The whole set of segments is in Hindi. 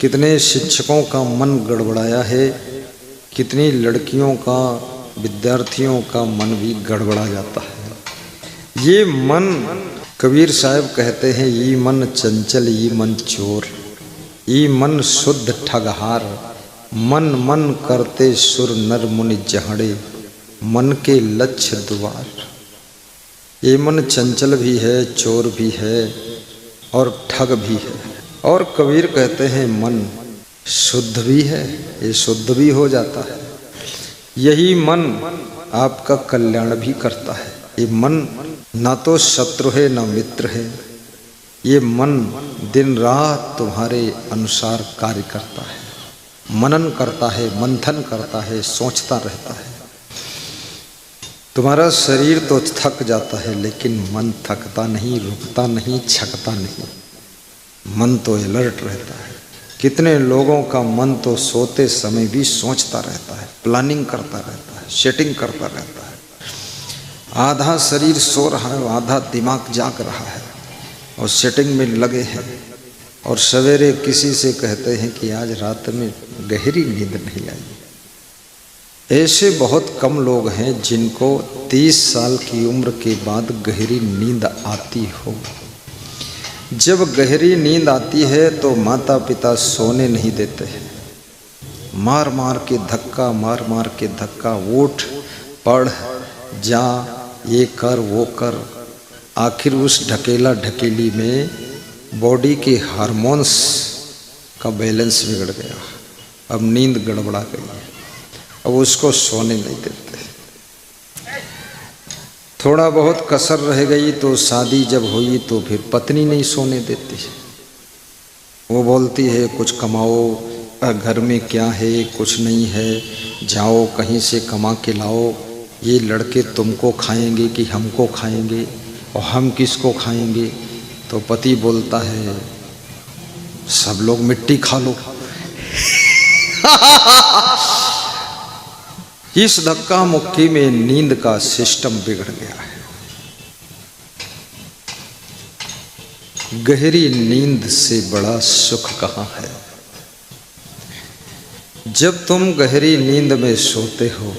कितने शिक्षकों का मन गड़बड़ाया है, कितनी लड़कियों का, विद्यार्थियों का मन भी गड़बड़ा जाता है। ये मन, कबीर साहब कहते हैं, ये मन चंचल ये मन चोर, ये मन शुद्ध ठगहार, मन मन करते सुर नर मुनि जहड़े, मन के लक्ष्य द्वार। ये मन चंचल भी है, चोर भी है और ठग भी है। और कबीर कहते हैं मन शुद्ध भी है, ये शुद्ध भी हो जाता है। यही मन आपका कल्याण भी करता है। ये मन ना तो शत्रु है ना मित्र है, ये मन दिन रात तुम्हारे अनुसार कार्य करता है, मनन करता है, मंथन करता है, सोचता रहता है। तुम्हारा शरीर तो थक जाता है लेकिन मन थकता नहीं, रुकता नहीं, छकता नहीं, मन तो अलर्ट रहता है। कितने लोगों का मन तो सोते समय भी सोचता रहता है, प्लानिंग करता रहता है, सेटिंग करता रहता है। आधा शरीर सो रहा है, आधा दिमाग जाग रहा है और सेटिंग में लगे हैं। और सवेरे किसी से कहते हैं कि आज रात में गहरी नींद नहीं आई। ऐसे बहुत कम लोग हैं जिनको 30 साल की उम्र के बाद गहरी नींद आती हो। जब गहरी नींद आती है तो माता पिता सोने नहीं देते हैं, मार मार के धक्का, मार मार के धक्का, उठ पढ़ जा, ये कर वो कर। आखिर उस ढकेला ढकेली में बॉडी के हार्मोन्स का बैलेंस बिगड़ गया, अब नींद गड़बड़ा गई है, अब उसको सोने नहीं देते। थोड़ा बहुत कसर रह गई तो शादी जब हुई तो फिर पत्नी नहीं सोने देती। वो बोलती है कुछ कमाओ, घर में क्या है, कुछ नहीं है, जाओ कहीं से कमा के लाओ। ये लड़के तुमको खाएंगे कि हमको खाएंगे, और हम किसको खाएंगे? तो पति बोलता है सब लोग मिट्टी खा लो। इस धक्का मुक्की में नींद का सिस्टम बिगड़ गया है। गहरी नींद से बड़ा सुख कहाँ है? जब तुम गहरी नींद में सोते हो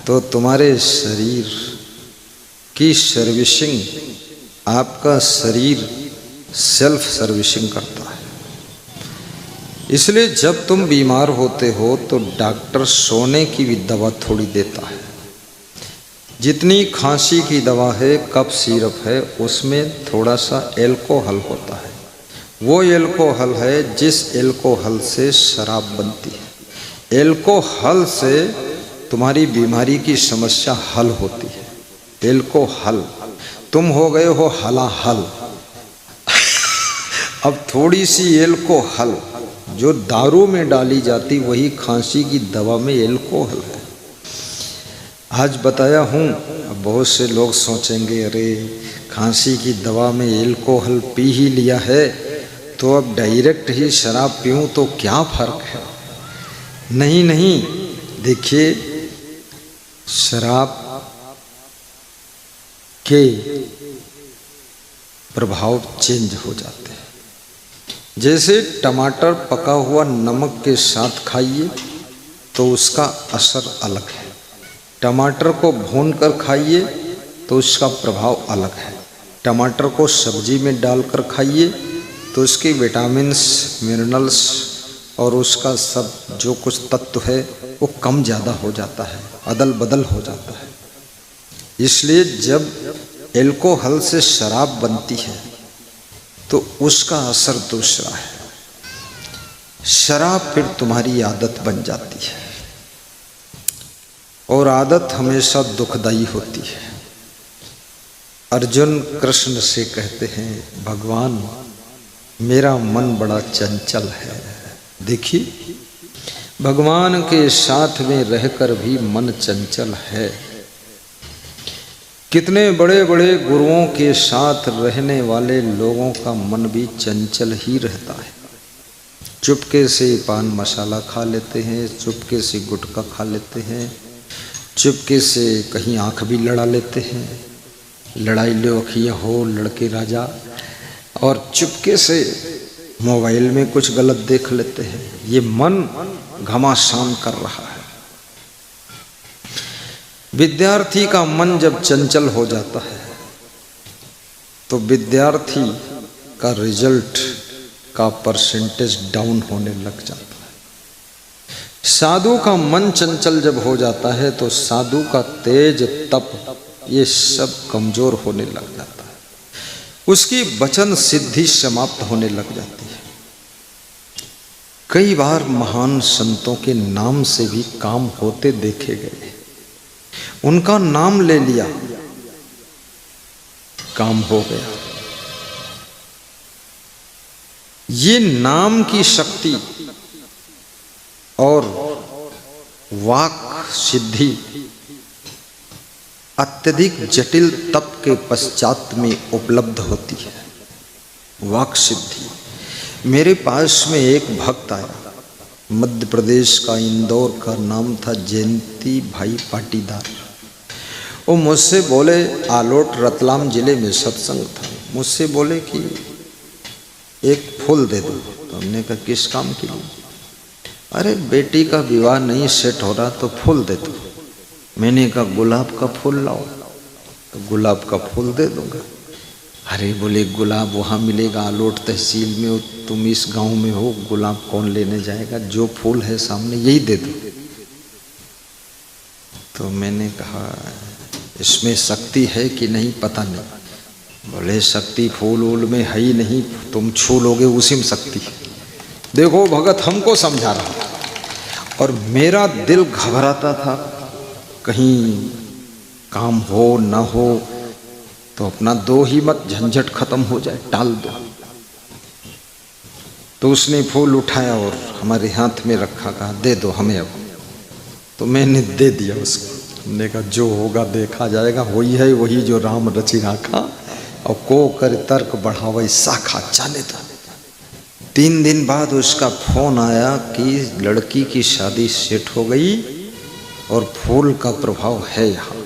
तो तुम्हारे शरीर की सर्विसिंग, आपका शरीर सेल्फ सर्विसिंग करता है। इसलिए जब तुम बीमार होते हो तो डॉक्टर सोने की भी दवा थोड़ी देता है। जितनी खांसी की दवा है, कफ सिरप है, उसमें थोड़ा सा एल्कोहल होता है। वो एल्कोहल है जिस एल्कोहल से शराब बनती है। एल्कोहल से तुम्हारी बीमारी की समस्या हल होती है। एल्कोहल, तुम हो गए हो हलाहल। अब थोड़ी सी एल्कोहल जो दारू में डाली जाती, वही खांसी की दवा में एल्कोहल है। आज बताया हूँ, अब बहुत से लोग सोचेंगे अरे खांसी की दवा में एल्कोहल पी ही लिया है तो अब डायरेक्ट ही शराब पीऊँ तो क्या फ़र्क है? नहीं नहीं, देखिए शराब के प्रभाव चेंज हो जाते हैं। जैसे टमाटर पका हुआ नमक के साथ खाइए तो उसका असर अलग है, टमाटर को भून कर खाइए तो उसका प्रभाव अलग है, टमाटर को सब्जी में डालकर खाइए तो उसके विटामिन्स, मिनरल्स और उसका सब जो कुछ तत्व है वो कम ज़्यादा हो जाता है, अदल बदल हो जाता है। इसलिए जब एल्कोहल से शराब बनती है तो उसका असर दूसरा है। शराब फिर तुम्हारी आदत बन जाती है और आदत हमेशा दुखदायी होती है। अर्जुन कृष्ण से कहते हैं भगवान मेरा मन बड़ा चंचल है। देखिए भगवान के साथ में रहकर भी मन चंचल है। कितने बड़े बड़े गुरुओं के साथ रहने वाले लोगों का मन भी चंचल ही रहता है। चुपके से पान मसाला खा लेते हैं, चुपके से गुटखा खा लेते हैं, चुपके से कहीं आँख भी लड़ा लेते हैं, लड़ाई लो अखियाँ हो लड़के राजा, और चुपके से मोबाइल में कुछ गलत देख लेते हैं, ये मन घमासान कर रहा है। विद्यार्थी का मन जब चंचल हो जाता है तो विद्यार्थी का रिजल्ट का परसेंटेज डाउन होने लग जाता है। साधु का मन चंचल जब हो जाता है तो साधु का तेज तप ये सब कमजोर होने लग जाता है, उसकी वचन सिद्धि समाप्त होने लग जाती है। कई बार महान संतों के नाम से भी काम होते देखे गए, उनका नाम ले लिया, काम हो गया। ये नाम की शक्ति और वाक सिद्धि अत्यधिक जटिल तप के पश्चात में उपलब्ध होती है। वाक सिद्धि। मेरे पास में एक भक्त आया, मध्य प्रदेश का, इंदौर का, नाम था जयंती भाई पाटीदार। वो मुझसे बोले, आलोट रतलाम जिले में सत्संग था, मुझसे बोले कि एक फूल दे दो। तो हमने कहा किस काम के लिए? अरे बेटी का विवाह नहीं सेट हो रहा तो फूल दे दो। मैंने कहा गुलाब का फूल लाओ, तो गुलाब का फूल दे दूंगा। अरे बोले गुलाब वहाँ मिलेगा आलोट तहसील में, तुम इस गांव में हो, गुलाब कौन लेने जाएगा, जो फूल है सामने यही दे दो। तो मैंने कहा इसमें शक्ति है कि नहीं पता नहीं। बोले शक्ति फूल वूल में है ही नहीं, तुम छू लोगे उसी में शक्ति है। देखो भगत हमको समझा रहा, और मेरा दिल घबराता था कहीं काम हो ना हो तो अपना दो ही मत, झंझट खत्म हो जाए, टाल दो। तो उसने फूल उठाया और हमारे हाथ में रखा, कहा दे दो हमें अब। तो मैंने दे दिया उसको। हमने कहा जो होगा देखा जाएगा, वही है वही जो राम रचि राखा, और को कर तर्क बढ़ावे शाखा, चाले था। 3 दिन बाद उसका फोन आया कि लड़की की शादी सेट हो गई और फूल का प्रभाव है यहाँ।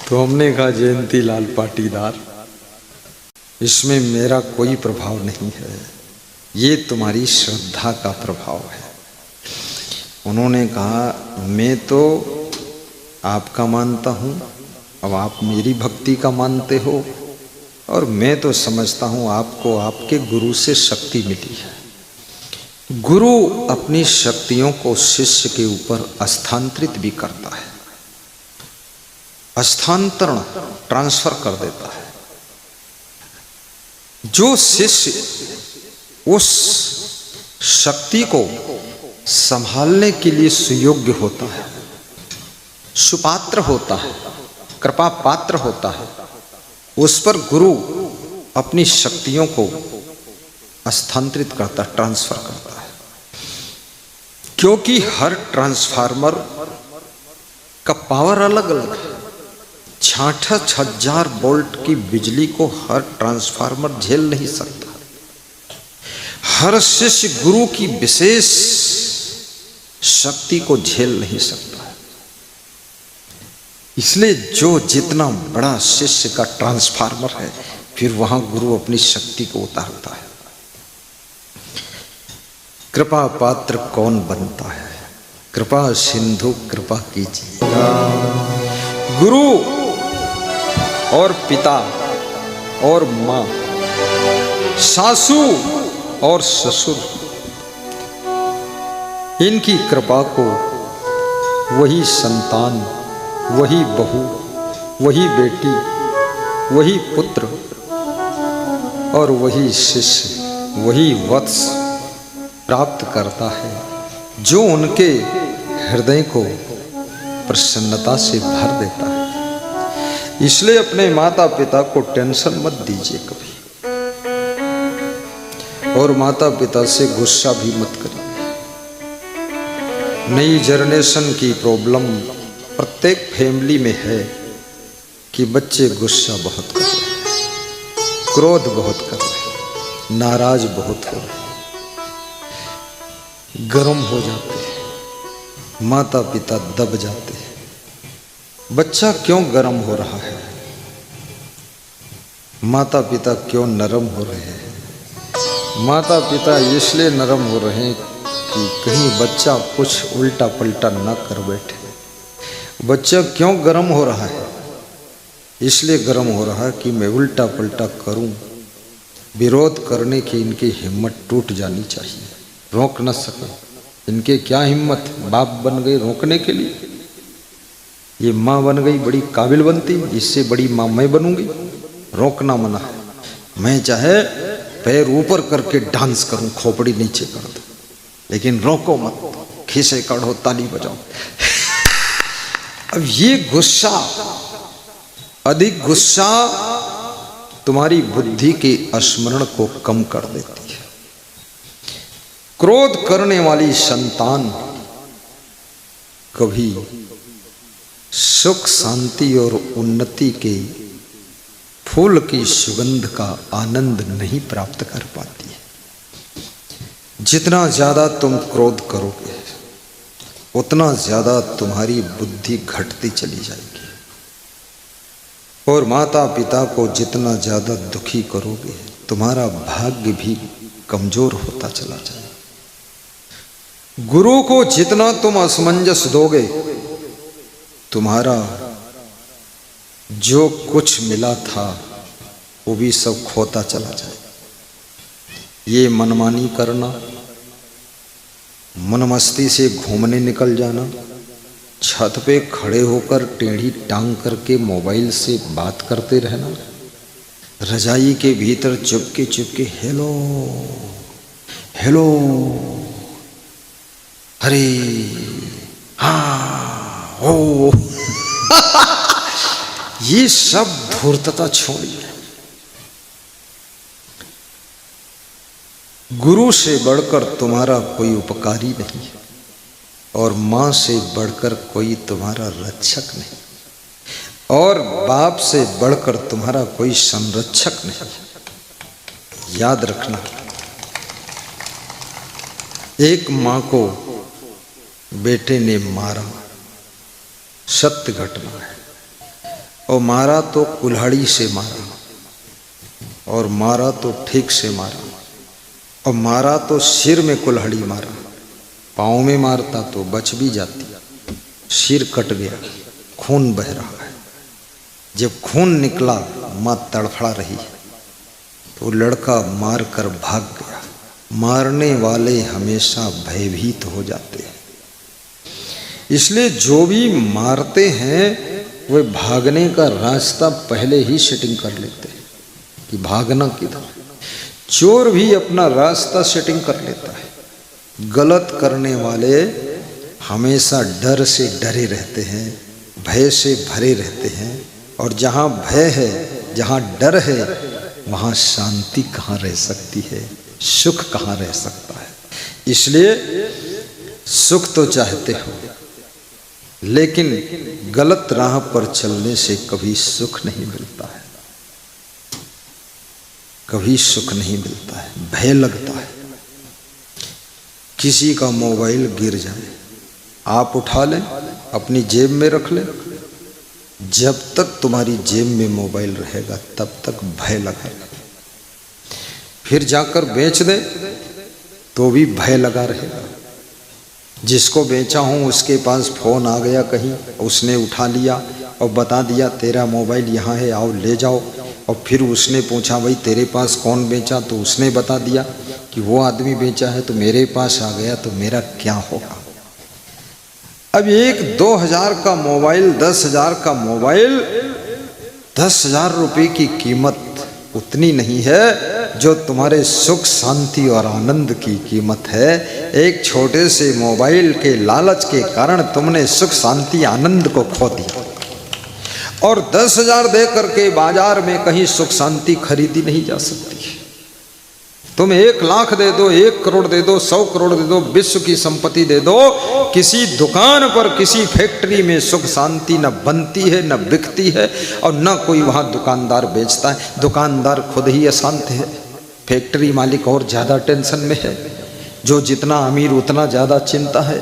तो हमने कहा जयंती लाल पाटीदार, इसमें मेरा कोई प्रभाव नहीं है, ये तुम्हारी श्रद्धा का प्रभाव है। उन्होंने कहा मैं तो आपका मानता हूँ, अब आप मेरी भक्ति का मानते हो, और मैं तो समझता हूँ आपको आपके गुरु से शक्ति मिली है। गुरु अपनी शक्तियों को शिष्य के ऊपर स्थानांतरित भी करता है, स्थानांतरण, ट्रांसफर कर देता है। जो शिष्य उस शक्ति को संभालने के लिए सुयोग्य होता है, सुपात्र होता है, कृपा पात्र होता है, उस पर गुरु अपनी शक्तियों को स्थानांतरित करता है, ट्रांसफर करता है। क्योंकि हर ट्रांसफार्मर का पावर अलग अलग है। 66,000 वोल्ट की बिजली को हर ट्रांसफार्मर झेल नहीं सकता। हर शिष्य गुरु की विशेष शक्ति को झेल नहीं सकता है। इसलिए जो जितना बड़ा शिष्य का ट्रांसफार्मर है, फिर वहां गुरु अपनी शक्ति को उतारता है। कृपा पात्र कौन बनता है? कृपा सिंधु कृपा कीजिए। गुरु और पिता और माँ, सासू और ससुर, इनकी कृपा को वही संतान, वही बहू, वही बेटी, वही पुत्र और वही शिष्य, वही वत्स प्राप्त करता है, जो उनके हृदय को प्रसन्नता से भर देता है। इसलिए अपने माता पिता को टेंशन मत दीजिए कभी, और माता पिता से गुस्सा भी मत करिए। नई जनरेशन की प्रॉब्लम प्रत्येक फैमिली में है कि बच्चे गुस्सा बहुत कर रहे हैं, क्रोध बहुत कर रहे हैं, नाराज बहुत हो रहे हैं, गर्म हो जाते हैं, माता पिता दब जाते हैं। बच्चा क्यों गर्म हो रहा है? माता पिता क्यों नरम हो रहे हैं? माता पिता इसलिए नरम हो रहे हैं कि कहीं बच्चा कुछ उल्टा पलटा न कर बैठे। बच्चा क्यों गर्म हो रहा है? इसलिए गर्म हो रहा है कि मैं उल्टा पलटा करूं। विरोध करने की इनकी हिम्मत टूट जानी चाहिए, रोक न सके। इनके क्या हिम्मत, बाप बन गए रोकने के लिए। ये माँ बन गई, बड़ी काबिल बनती, इससे बड़ी माँ मैं बनूंगी। रोकना मना है। मैं चाहे पैर ऊपर करके डांस करूं, खोपड़ी नीचे कर दूं, लेकिन रोको मत, खीसे काढ़ो, ताली बजाओ। अब ये गुस्सा, अधिक गुस्सा तुम्हारी बुद्धि के स्मरण को कम कर देती है। क्रोध करने वाली संतान कभी सुख शांति और उन्नति के फूल की सुगंध का आनंद नहीं प्राप्त कर पाती है। जितना ज्यादा तुम क्रोध करोगे उतना ज्यादा तुम्हारी बुद्धि घटती चली जाएगी, और माता पिता को जितना ज्यादा दुखी करोगे तुम्हारा भाग्य भी कमजोर होता चला जाएगा। गुरु को जितना तुम असमंजस दोगे तुम्हारा जो कुछ मिला था वो भी सब खोता चला जाएगा। ये मनमानी करना, मनमस्ती से घूमने निकल जाना, छत पे खड़े होकर टेढ़ी टांग करके मोबाइल से बात करते रहना, रजाई के भीतर चुपके चुपके हेलो हेलो, अरे हाँ हो ये सब धूर्तता छोड़िए। गुरु से बढ़कर तुम्हारा कोई उपकारी नहीं है, और मां से बढ़कर कोई तुम्हारा रक्षक नहीं, और बाप से बढ़कर तुम्हारा कोई संरक्षक नहीं। याद रखना, एक मां को बेटे ने मारा, सत्य घटना है, और मारा तो कुल्हाड़ी से मारा, और मारा तो ठीक से मारा, और मारा तो सिर में कुल्हाड़ी मारा। पाँव में मारता तो बच भी जाती, सिर कट गया, खून बह रहा है। जब खून निकला माँ तड़फड़ा रही, तो लड़का मार कर भाग गया। मारने वाले हमेशा भयभीत हो जाते हैं, इसलिए जो भी मारते हैं वे भागने का रास्ता पहले ही सेटिंग कर लेते हैं कि भागना किधर। चोर भी अपना रास्ता सेटिंग कर लेता है। गलत करने वाले हमेशा डर से डरे रहते हैं, भय से भरे रहते हैं, और जहाँ भय है, जहाँ डर है, वहाँ शांति कहाँ रह सकती है, सुख कहाँ रह सकता है। इसलिए सुख तो चाहते हो, लेकिन गलत राह पर चलने से कभी सुख नहीं मिलता है, कभी सुख नहीं मिलता है, भय लगता है। किसी का मोबाइल गिर जाए, आप उठा लें, अपनी जेब में रख लें, जब तक तुम्हारी जेब में मोबाइल रहेगा तब तक भय लगा रहेगा। फिर जाकर बेच दे तो भी भय लगा रहेगा। जिसको बेचा हूँ उसके पास फ़ोन आ गया कहीं, उसने उठा लिया और बता दिया तेरा मोबाइल यहाँ है, आओ ले जाओ। और फिर उसने पूछा भाई तेरे पास कौन बेचा, तो उसने बता दिया कि वो आदमी बेचा है, तो मेरे पास आ गया, तो मेरा क्या होगा। अब एक 2000 का मोबाइल, 10,000 का मोबाइल, 10,000 रुपये की कीमत उतनी नहीं है जो तुम्हारे सुख शांति और आनंद की कीमत है। एक छोटे से मोबाइल के लालच के कारण तुमने सुख शांति आनंद को खो दिया, और 10,000 दे करके बाजार में कहीं सुख शांति खरीदी नहीं जा सकती। तुम 1 लाख दे दो, 1 करोड़ दे दो, 100 करोड़ दे दो, विश्व की संपत्ति दे दो, किसी दुकान पर, किसी फैक्ट्री में सुख शांति न बनती है, न बिकती है, और न कोई वहाँ दुकानदार बेचता है। दुकानदार खुद ही अशांत है, फैक्ट्री मालिक और ज़्यादा टेंशन में है, जो जितना अमीर उतना ज़्यादा चिंता है।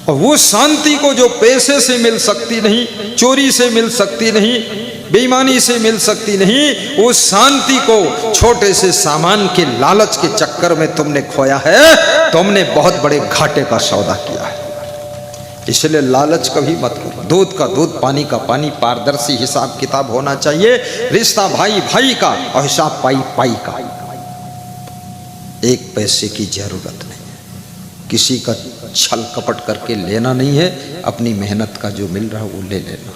और वो शांति को जो पैसे से मिल सकती नहीं, चोरी से मिल सकती नहीं, बेईमानी से मिल सकती नहीं, वो शांति को छोटे से सामान के लालच के चक्कर में तुमने खोया है। तुमने बहुत बड़े घाटे का सौदा किया है। इसलिए लालच कभी मत करो। दूध का दूध, पानी का पानी, पारदर्शी हिसाब किताब होना चाहिए। रिश्ता भाई भाई का और हिसाब पाई पाई का। एक पैसे की जरूरत नहीं है, किसी का छल कपट करके लेना नहीं है। अपनी मेहनत का जो मिल रहा है वो ले लेना।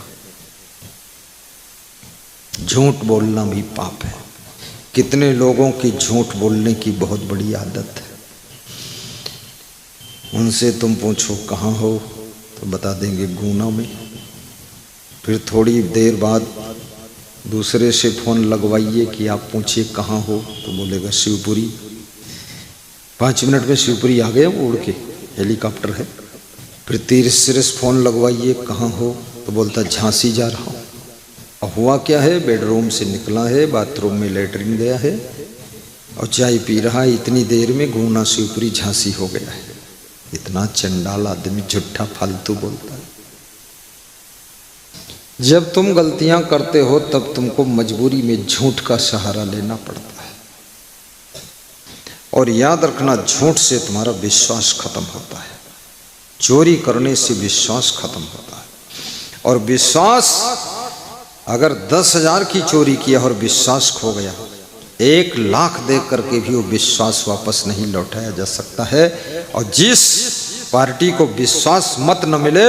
झूठ बोलना भी पाप है। कितने लोगों की झूठ बोलने की बहुत बड़ी आदत है। उनसे तुम पूछो कहाँ हो तो बता देंगे गुना में। फिर थोड़ी देर बाद दूसरे से फोन लगवाइए कि आप पूछिए कहाँ हो तो बोलेगा शिवपुरी। 5 मिनट में शिवपुरी आ गए, वो उड़ के हेलीकॉप्टर है। फिर तीसरे से फोन लगवाइए कहाँ हो तो बोलता झांसी जा रहा हूँ। और हुआ क्या है, बेडरूम से निकला है, बाथरूम में लेटरिन गया है और चाय पी रहा है। इतनी देर में गुना शिवपुरी झांसी हो गया है। इतना चंडाल आदमी झूठा फालतू बोलता है। जब तुम गलतियां करते हो तब तुमको मजबूरी में झूठ का सहारा लेना पड़ता है। और याद रखना, झूठ से तुम्हारा विश्वास खत्म होता है। चोरी करने से विश्वास खत्म होता है। और विश्वास अगर 10,000 की चोरी किया और विश्वास खो गया, 1 लाख दे करके भी वो विश्वास वापस नहीं लौटाया जा सकता है। और जिस पार्टी को विश्वास मत न मिले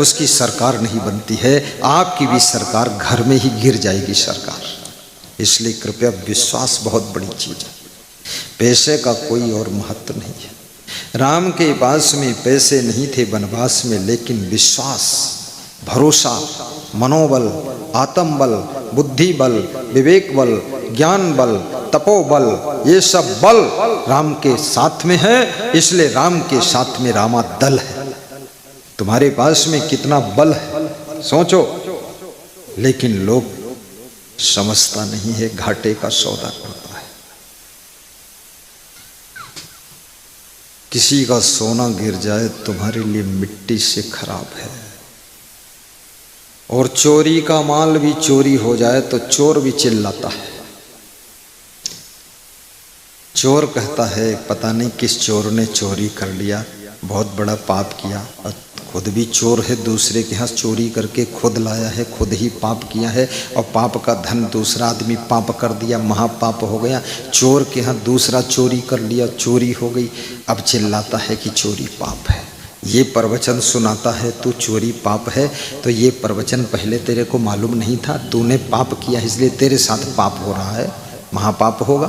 उसकी सरकार नहीं बनती है। आपकी भी सरकार घर में ही गिर जाएगी सरकार। इसलिए कृपया, विश्वास बहुत बड़ी चीज है। पैसे का कोई और महत्व नहीं है। राम के पास में पैसे नहीं थे वनवास में, लेकिन विश्वास, भरोसा, मनोबल, आत्मबल, बुद्धि बल, विवेक बल, ज्ञान बल, तपोबल, ये सब बल राम के साथ में है। इसलिए राम के साथ में रामा दल है। तुम्हारे पास में कितना बल है सोचो। लेकिन लोग समझता नहीं है, घाटे का सौदा करता है। किसी का सोना गिर जाए तुम्हारे लिए मिट्टी से खराब है। और चोरी का माल भी चोरी हो जाए तो चोर भी चिल्लाता है। चोर कहता है पता नहीं किस चोर ने चोरी कर लिया, बहुत बड़ा पाप किया। और खुद भी चोर है, दूसरे के यहाँ चोरी करके खुद लाया है, खुद ही पाप किया है। और पाप का धन दूसरा आदमी पाप कर दिया, महापाप हो गया। चोर के यहाँ दूसरा चोरी कर लिया, चोरी हो गई। अब चिल्लाता है कि चोरी पाप है। ये प्रवचन सुनाता है तू चोरी पाप है, तो ये प्रवचन पहले तेरे को मालूम नहीं था। तूने पाप किया इसलिए तेरे साथ पाप हो रहा है, महापाप होगा।